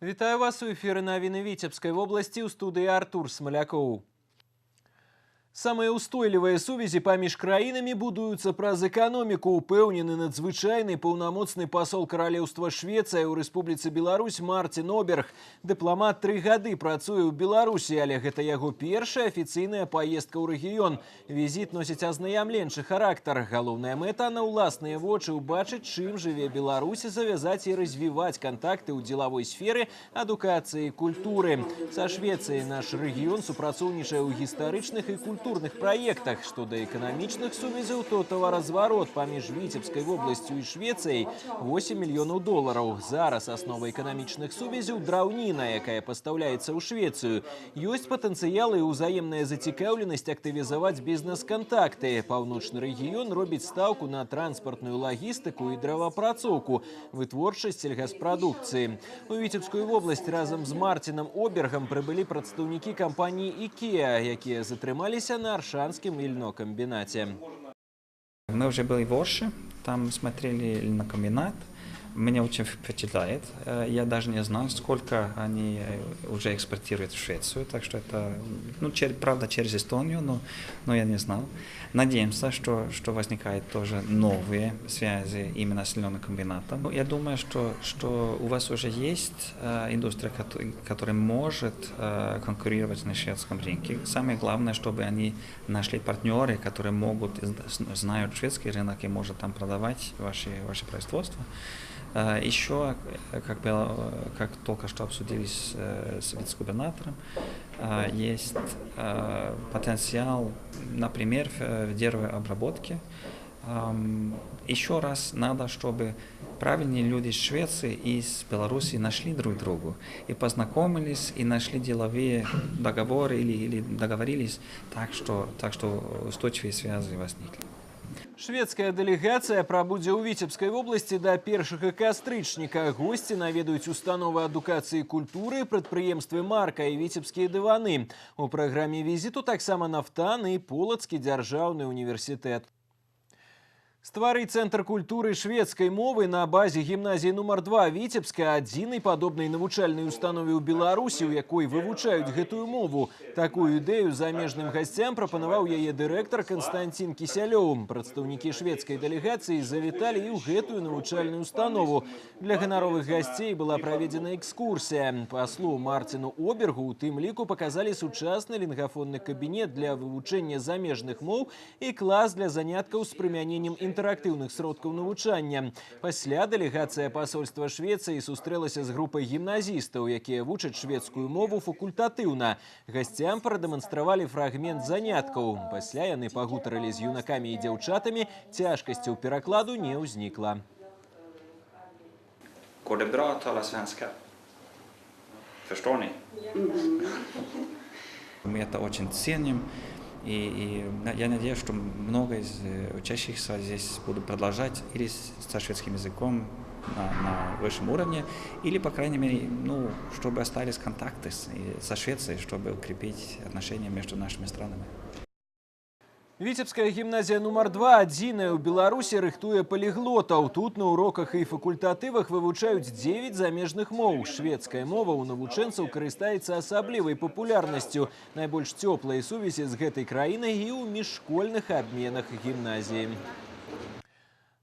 Вітаю вас у эфіры навіны Віцебскай вобласці, у студыі Артур Смолякоў. Самыя ўстойлівыя сувязі паміж краінамі будуюцца праз эканоміку, упэўнены надзвычайны паўнамоцны пасол Каралеўства Швецыя ў Рэспубліцы Беларусь Мартин Оберг. Дыпламат 3 гады працуе ў Беларусі, але гэта яго першая афіцыйная паездка ў рэгіён. Візіт носіць азнайамленчы характар. Галоўная мэта на ўласныя вочы ўбачыць, чым жыве Беларусь, і завязаць і развіваць кантакты ў дзелавой сферы, адукацыі і культуры. Са Швецыяй наш рэгіён супрацоўнічае ў гістарычных і культурных проектах. Что до экономичных сувязяў, то товаразварот паміж Віцебскай вобласцю і Швецыяй 8 мільёнаў долараў. Зараз аснова эканамічных сувязяў драўніна, якая пастаўляецца ў Швецыю. Ёсць патэнцыял і ўзаемная зацікаўленасць актывізаваць бізнес-кантакты. Паўночны рэгіён робіць стаўку на транспартную лагістыку і дрэваапрацоўку, вытворчасць сельгаспрадукцыі. У Віцебскую вобласць разам з Мартином Обергом прыбылі прадстаўнікі кампаніі IKEA, якія затрымаліся на Аршанскім льнокамбінате. Мы уже были в Орше, там смотрели льнокомбинат. Меня очень впечатляет. Я даже не знаю, сколько они уже экспортируют в Швецию. Так что это, правда, через Эстонию, но я не знал. Надеемся, что возникают тоже новые связи именно с льнокомбинатом. Я думаю, что у вас уже есть индустрия, которая может конкурировать на шведском рынке. Самое главное, чтобы они нашли партнеры, которые знают шведский рынок и могут там продавать ваше производство. Еще, как только что обсудили с вице-губернатором, есть потенциал, например, в деревообработке. Еще раз надо, чтобы правильные люди из Швеции и из Беларуси нашли друг друга и познакомились, и нашли деловые договоры или договорились так, что устойчивые связи возникли. Шведская делегация прабудзе ў Віцебскай вобласці да 1 кастрычніка. Госці наведаюць установы адукацыі і культуры, прадпрыемствы «Марка» і віцебскія дываны. У праграме візіту таксама нафтан і Полацкі дзяржаўны універсітэт. Стварыць цэнтр культуры шведскай мовы на базе гімназіі нумар 2 Віцебска, адзінай падобнай навучальнай установе ў Беларусі, у якой вывучаюць гэтую мову. Такую ідэю замежным гасцям прапанаваў яе дырэктар Константин Кісялёў. Прадстаўнікі шведскай дэлегацыі завіталі і ў гэтую навучальную установу. Для ганаровых гасцей была праведзена экскурсія. Паслу Мартину Обергу у тым ліку паказалі сучасны лінгафонны кабінет для вывучэння замежных моў і клас для заняткаў з прымяненнем інтэрактыўных сродкаў навучання. Пасля дэлегацыя пасольства Швецыі сустрэлася з групай гімназістаў, якія вучаць шведскую мову факультатыўна. Гасцям прадэманстравалі фрагмент заняткаў. Пасля яны пагутарылі з юнакамі і дзяўчатамі, цяжкасцяў перакладу не ўзнікла. Går det bra att tala svenska? Förstår ни? Мы это очень ценим. И я надеюсь, что много из учащихся здесь будут продолжать или со шведским языком на высшем уровне, или, по крайней мере, чтобы остались контакты со Швецией, чтобы укрепить отношения между нашими странами. Віцебская гімназія нумар 2 адзіная ў Беларусі рыхтуе паліглотаў. Тут на уроках і факультатывах вывучаюць 9 замежных моў. Шведская мова ў навучэнцаў карыстаецца асаблівай папулярнасцю. Найбольш цёплыя сувязі з гэтай краінай і ў міжшкольных абменах гімназіі.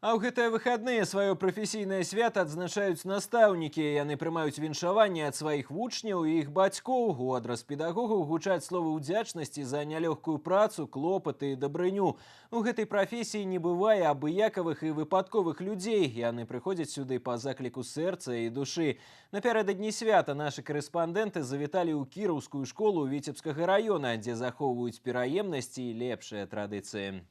А ў гэтыя выхадныя сваё прафесійнае свята адзначаюць настаўнікі. Яны прымаюць віншаванне ад сваіх вучняў і іх бацькоў. У адрас педагогаў гучаць словы ўдзячнасці за нялёгкую працу, клопаты і дабрыню. У гэтай прафесіі не бывае абыякавых і выпадковых людзей. Яны прыходзяць сюды па закліку сэрца і душы. Напярэдадні свята нашы карэспандэнты завіталі ў кіраўскую школу Віцебскага раёна, дзе захоўваюць пераемнасці і лепшыя традыцыі.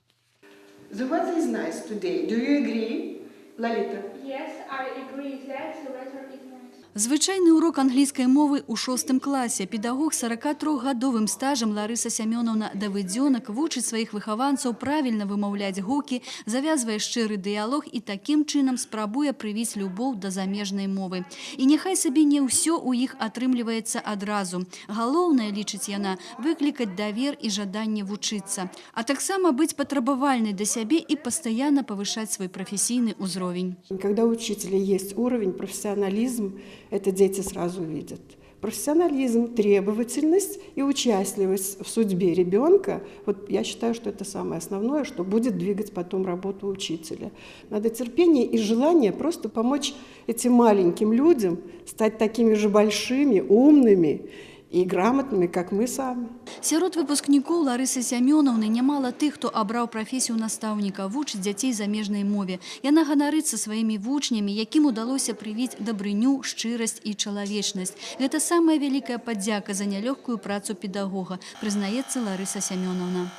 The weather is nice today. Do you agree, Lalita? Yes, I agree that the weather is nice. Звычайны урок англійскай мовы ў 6 класе. Педагог 43-гадовым стажам Ларыса Сямёнаўна Давыдзёнак вучыць сваіх выхаванцаў правільна вымаўляць гукі, завязвае шчыры дыялог і такім чынам спрабуе прывіць любоў да замежнай мовы. І няхай сабе не ўсё ў іх атрымліваецца адразу. Галоўнае, лічыць яна, выклікаць давер і жаданне вучыцца, а таксама быць патрабавальнай да сябе і пастаянна павышаць свой прафесійны ўзровень. Когда у учителя есть уровень, профессионализм, это дети сразу видят. Профессионализм, требовательность и участливость в судьбе ребенка, вот я считаю, что это самое основное, что будет двигать потом работу учителя. Надо терпение и желание просто помочь этим маленьким людям стать такими же большими, умными и грамотными, как мы сами. Сярод выпускнікоў Ларысы Сямёнаўны нямала тых, хто абраў прафесію настаўніка, вучыць дзяцей замежнай мове. Яна ганарыцца сваімі вучнямі, якім удалося прывіць дабрыню, шчырасць і чалавечнасць. Гэта самая вялікая падзяка за нялёгкую працу педагога, прызнаецца Ларыса Сямёнаўна.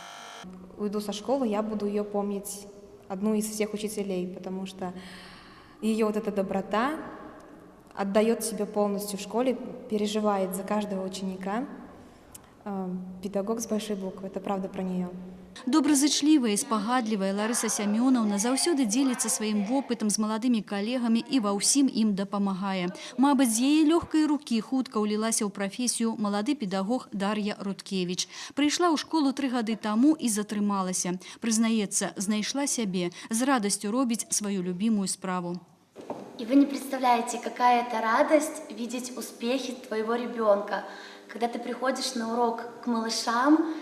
Уйду со школы, я буду ее помнить, одну из всех учителей, потому что ее вот эта доброта отдает себя полностью в школе, переживает за каждого ученика. Педагог с большой буквы, это правда про нее. Добразычлівая і спагадлівая Ларыса Сямёнаўна заўсёды дзеліцца сваім вопытам з маладымі калегамі і ва ўсім ім дапамагае. Мабыць, з яе лёгкай рукі хутка ўлілася ў прафесію малады педагог Дар'я Руткевіч. Прыйшла ў школу 3 гады таму і затрымалася. Прызнаецца, знайшла сябе, з радасцю робіць сваю любімую справу. И вы не представляете, какая это радость видеть успехи твоего ребенка, когда ты приходишь на урок к малышам,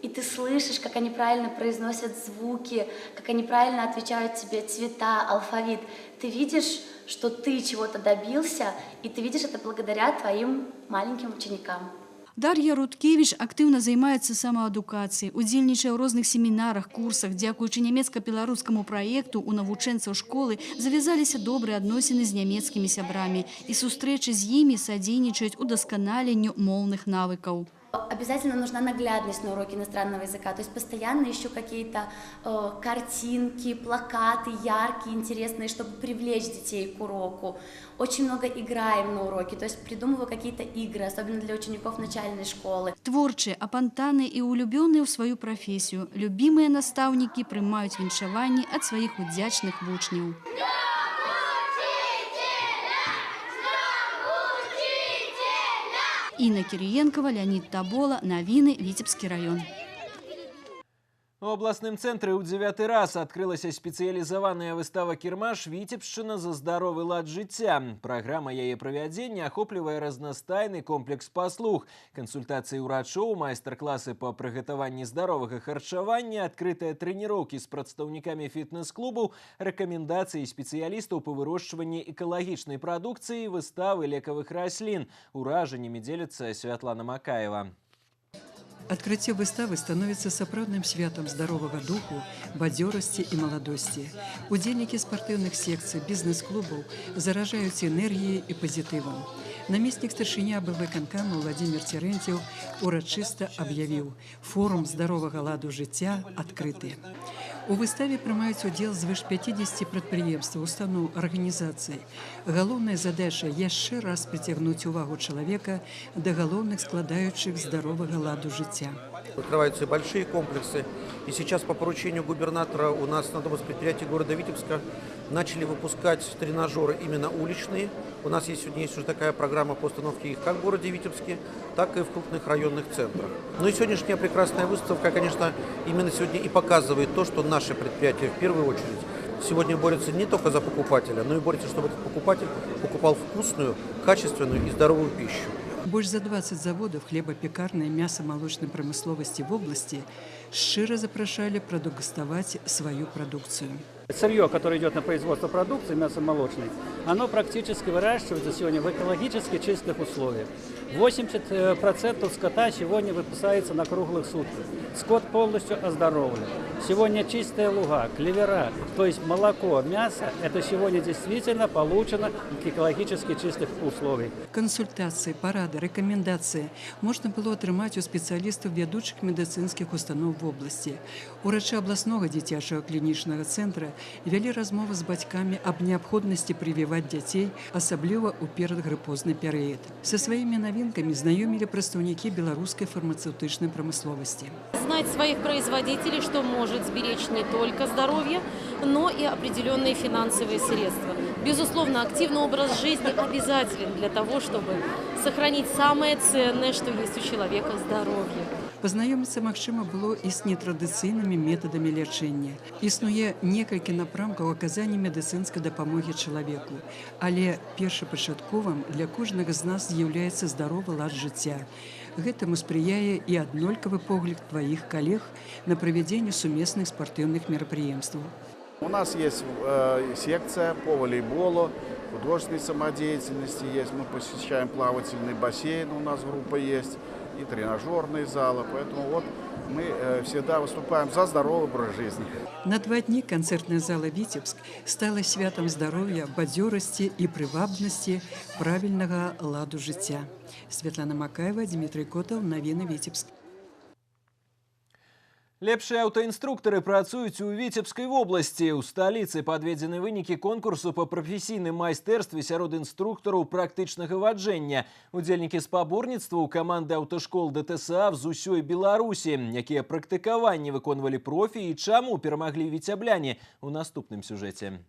и ты слышишь, как они правильно произносят звуки, как они правильно отвечают тебе цвета, алфавит. Ты видишь, что ты чего-то добился, и ты видишь это благодаря твоим маленьким ученикам. Дар'я Руткевіч актыўна займаецца самаадукацыяй, удзельнічае ў розных семінарах, курсах. Дзякуючы нямецка-беларускаму праекту у навучэнцаў школы завязаліся добрыя адносіны з нямецкімі сябрамі, і сустрэчы з імі садзейнічаюць удасканаленню моўных навыкаў. Обязательно нужна наглядность на уроке иностранного языка, то есть постоянно ищу какие-то картинки, плакаты яркие, интересные, чтобы привлечь детей к уроку. Очень много играем на уроке, то есть придумываю какие-то игры, особенно для учеников начальной школы. Творчыя, апантаны і улюбёныя ў сваю прафесію. Любімыя настаўнікі прымаюць віншаванні ад сваіх удзячных вучняў. Інна Кириенкова, Леонид Табола. Навіны, Витебский район. У абласным цэнтры ў 9 раз адкрылася спецыялізаваная выстава «Кірмаш. Віцебшчына за здаровы лад жыцця». Праграма яе правядзення ахоплівае разнастайны комплекс паслуг. Кансультацыі ўрачоў, майстар-класы па прыгатаванні здаровага харчавання, адкрытыя трэніроўкі з прадстаўнікамі фітнес-клубаў, рэкамендацыі спецыялістаў па вырошчванні экалагічнай прадукцыі, выставы лекавых раслін. Уражаннямі дзеліцца Святлана Макаева. Открытие выставы становится сапраўдным святом здорового духу, бадзёрасці и молодости. Удзельники спортивных секций, бизнес-клубов заражаются энергией и позитивом. Наместник старшыня АБВКанкама Владимир Терентьев урачыста объявил: форум здорового ладу жыцця открыты. У выставе прымаюць удзел звыш 50 прадпрыемстваў, устаноў, арганізацый. Галоўная задача яшчэ раз прыцягнуць увагу человека до галоўных складаючых здорового ладу жыцця. Открываются большие комплексы. И сейчас по поручению губернатора у нас на одном из предприятий города Витебска начали выпускать тренажеры именно уличные. У нас сегодня есть уже такая программа по установке их как в городе Витебске, так и в крупных районных центрах. Ну и сегодняшняя прекрасная выставка, конечно, именно сегодня и показывает то, что наши предприятия в первую очередь сегодня борются не только за покупателя, но и борются, чтобы этот покупатель покупал вкусную, качественную и здоровую пищу. Больше за 20 заводов хлебопекарной, мясо-молочной промысловости в области щиро запрашали продегустовать свою продукцию. Сырье, которое идет на производство продукции мясо-молочной, оно практически выращивается сегодня в экологически чистых условиях. 80% скота сегодня выпасается на круглых сутках. Скот полностью оздоровлен. Сегодня чистые луга, клевера, то есть молоко, мясо, это сегодня действительно получено в экологически чистых условиях. Консультации, парады, рекомендации можно было атрымаць у специалистов ведущих медицинских установ в области. Урачы областного дзіцячага клінічнага центра вялі размовы з бацькамі аб неабходнасці прывіваць дзяцей, асабліва ў перадгрыпозны перыяд. Со своими новинками знакомили представники белорусской фармацевтичной промысловости. Знать своих производителей, что может сберечь не только здоровье, но и определенные финансовые средства. Безусловно, активный образ жизни обязателен для того, чтобы сохранить самое ценное, что есть у человека – здоровье. Пазнаёміцца магчыма было і з нетрадыцыйнымі метадамі лячэння. Існуе некалькі напрамкаў аказання медыцынскай дапамогі чалавеку, але першапачатковым для кожнага з нас з'яўляецца здаровы лад жыцця. Гэтаму спрыяе і аднолькавы погляд тваіх калег на правядзенне сумесных спартыўных мерапрыемстваў. У нас есть секция по волейболу, художественной самодеятельности есть. Мы посещаем плавательный бассейн, у нас группа есть, и тренажерные залы. Поэтому вот мы всегда выступаем за здоровый образ жизни. На 2 дні канцэртная зала «Віцебск» стала святам здароўя, бадзёрасці і прывабнасці правільнага ладу жыцця. Светлана Макаева, Дмитрий Котов, навіны Віцебск. Лепшыя аўтаінструктары працуюць у Віцебскай вобласці. У сталіцы падведзены вынікі конкурсу па прафесійным майстэрстве сярод інструктараў практычнага ваджэння. Удзельнікі спаборніцтваў каманды аўташкол ДТСА з усёй Беларусі, якія практыкаванні выконвалі профі і чаму перамаглі віцябляне у наступным сюжэце.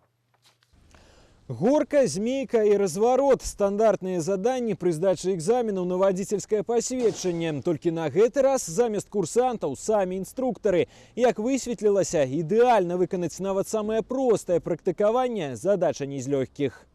Горка, змейка и разворот – стандартные задания при сдаче экзаменов на водительское посведчанне. Только на гэты раз замест курсантов сами инструкторы. Як высветлілася, идеально выконать нават самое простое практикование – задача не из легких.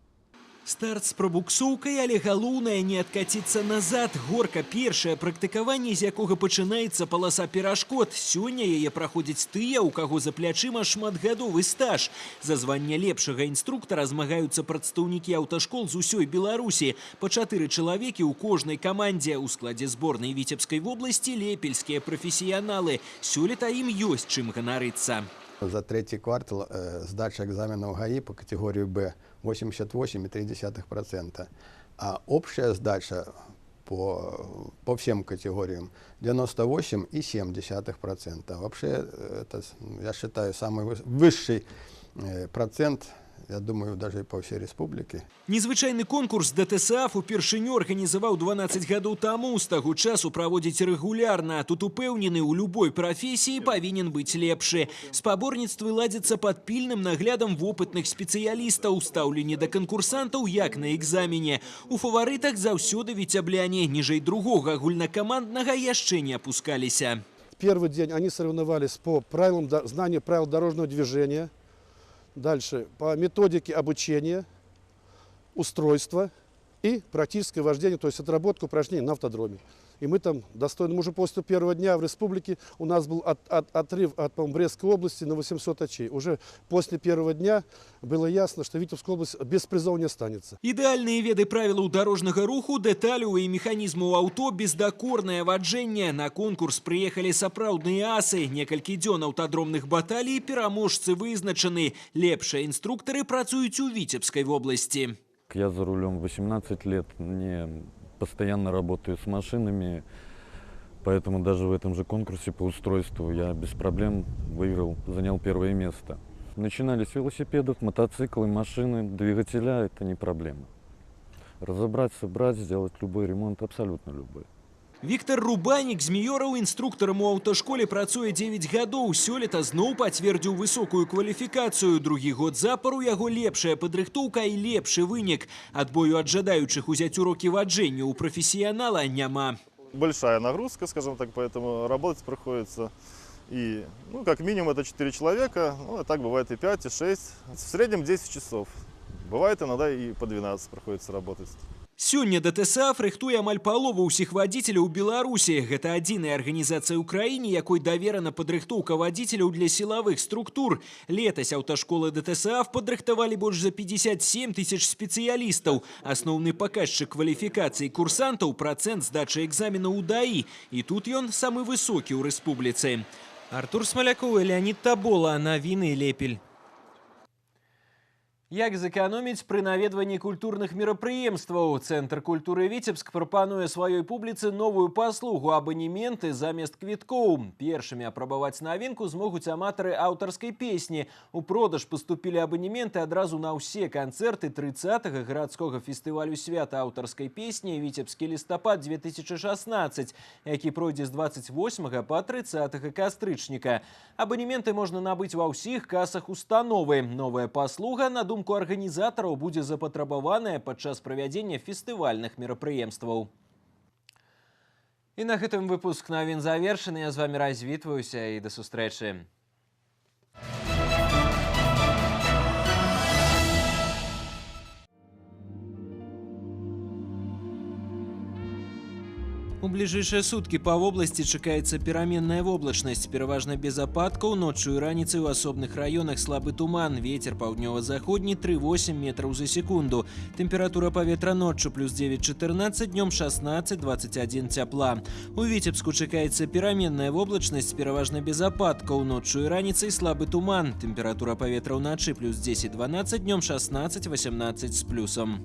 Старт з пробуксоўкай, але галоўнае не адкаціцца назад. Горка – першае практыкаванне, з якога пачынаецца паласа перашкод. Сёння яе праходзяць тыя, у каго за плячыма шматгадовы стаж. За званне лепшага інструктара змагаюцца прадстаўнікі аўташкол з усёй Беларусі. Па 4 чалавекі ў кожнай камандзе. У складзе зборнай Віцебскай вобласці лепельскія прафесіяналы. Сёлета ім ёсць чым ганарыцца. За третий квартал сдача экзамена в ГАИ по категории Б 88,3%, а общая сдача по всем категориям 98,7%. Вообще, это, я считаю, самый высший процент, я думаю, даже по всей республике. Незвычайны конкурс ДТСАФ упершыню арганізаваў 12 гадоў таму. З таго часу праводзіць рэгулярна. Тут упэўнены, у любой прафесіі павінен быць лепшы. Спаборніцтвы ладзяцца пад пільным наглядам вопытных спецыялістаў. Стаўленне да канкурсантаў як на экзамене. У фаварытах заўсёды віцябляне. Ніжэй другога агульнакаманднага яшчэ не опускаліся. Первый день они соревновались по правилам знания правил дорожного движения. Дальше по методике обучения, устройства и практическое вождение, то есть отработка упражнений на автодроме. И мы там достойно, уже после первого дня в республике у нас был отрыв от Брестской области на 800 очей. Уже после первого дня было ясно, что Витебская область без призов не останется. Ідэальныя веды правілаў дарожнага руху, дэталяў і механізмаў аўто, бездакорнае ваджэнне. На конкурс прыехалі сапраўдныя асы. Некалькі дзён аўтадромных баталій, пераможцы вызначаны. Лепшыя інструктары працуюць у Витебской вобласти. Я за рулем 18 лет, не постоянно работаю с машинами, поэтому даже в этом же конкурсе по устройству я без проблем выиграл, занял первое место. Начинали с велосипедов, мотоциклы, машины, двигателя – это не проблема. Разобрать, собрать, сделать любой ремонт, абсолютно любой. Віктор Рубанік з Міёраў інструктарам у аўташколе працуе 9 гадоў. Сёлета зноў пацвердзіў высокую кваліфікацыю. Другі год запар у яго лепшая падрыхтоўка і лепшы вынік. Адбою ад жадаючых узяць урокі ваджэння у прафесіянала няма. Большая нагрузка, скажем так, поэтому работать приходится. И, как минимум это 4 человека, а так бывает и 5, и 6. В среднем 10 часов. Бывает иногда и по 12 приходится работать. Сёння ДТСАФ рыхтуе амаль палову ўсіх вадзіцеляў у Беларусі. Гэта адзіная арганізацыя ў краіне, якой даверана падрыхтоўка вадзіцеляў для сілавых структур. Летась аўташколы ДТСАФ падрыхтавалі больш за 57 тысяч спецыялістаў. Асноўны паказчык кваліфікацыі курсантаў – працэнт здачы экзаменаў у ДАІ. І тут ён самы высокі ў рэспубліцы. Артур Смоляков і Леонид Табола, навіны Лепель. Як зэканоміць пры наведванні культурных мерапрыемстваў? Цэнтр культуры Віцебск прапануе сваёй публіцы новую паслугу – абанементы замест квіткоў. Першымі апрабаваць навінку змогуць аматары аўтарскай песні. У продаж паступілі абанементы адразу на ўсе канцэрты 30-го гарадскога фестывалю свята аўтарскай песні «Віцебскі лістапад 2016», які пройдзе з 28 па 30 кастрычніка. Абанементы можна набыць ва ўсіх касах установы. Новая паслуга, на думку арганізатараў, будзе запатрабаваная падчас правядзення фестывальных мерапрыемстваў. І на гэтым выпуск навін завершаны. Я з вами развітваюся і да сустрэчы. У ближайшие сутки по области чакаецца пераменная воблачнасць, пераважна без ападкаў, ноччу і раніцай у асобных раёнах слабы туман, ветер паўднёва-заходні 3,8 метраў за секунду. Тэмпература паветра ноччу плюс 9-14, днём 16-21 цяпла. У Віцебску чакаецца пераменная воблачнасць, пераважна без ападкаў, ноччу і раніцай слабы туман. Тэмпература паветра ўначы плюс 10-12, днём 16-18 з плюсам.